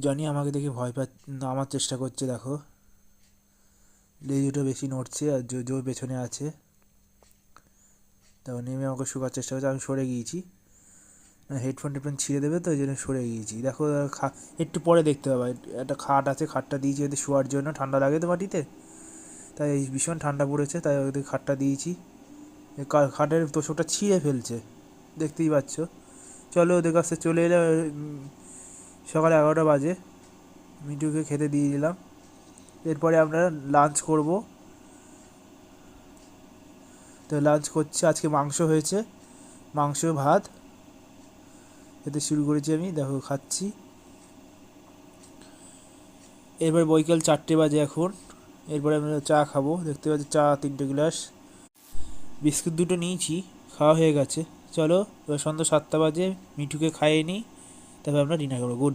Johnny আমাকে দেখে ভয় নামার চেষ্টা করছে, দেখো লেজ দুটো বেশি নড়ছে আর জো পেছনে আছে। তারপর নেমে আমাকে শোকার চেষ্টা করছে, আমি সরে গিয়েছি, হেডফোন ছিঁড়ে দেবে তো, ওই জন্য সরে গিয়েছি। দেখো একটু পরে দেখতে হবে, একটা খাট আছে, খাটটা দিয়েছি ওদের শোয়ার জন্য, ঠান্ডা লাগে তো মাটিতে, তাই ভীষণ ঠান্ডা পড়েছে, তাই ওদের খাটটা দিয়েছি। খাটের তোষকটা ছিঁড়ে ফেলছে, দেখতেই পাচ্ছ। চলো ওদের কাছে চলে এলে। সকাল 11টা বাজে, মিঠুকে খেতে দিয়ে দিলাম। এরপরে আমরা লাঞ্চ করব। তো লাঞ্চ করছি, আজকে মাংস হয়েছে, মাংস ভাত খেতে শুরু করেছি আমি, দেখো খাচ্ছি। এরপর বৈকাল 4টে বাজে এখন, এরপরে আমরা চা খাবো, দেখতে পাচ্ছি চা 3টে গ্লাস, বিস্কুট 2টো নিয়েছি, খাওয়া হয়ে গেছে। চলো এবার সন্ধ্যা 7টা বাজে, মিঠুকে খাইয়ে নিই, তারপর আমরা ডিনার করবো। Good bye.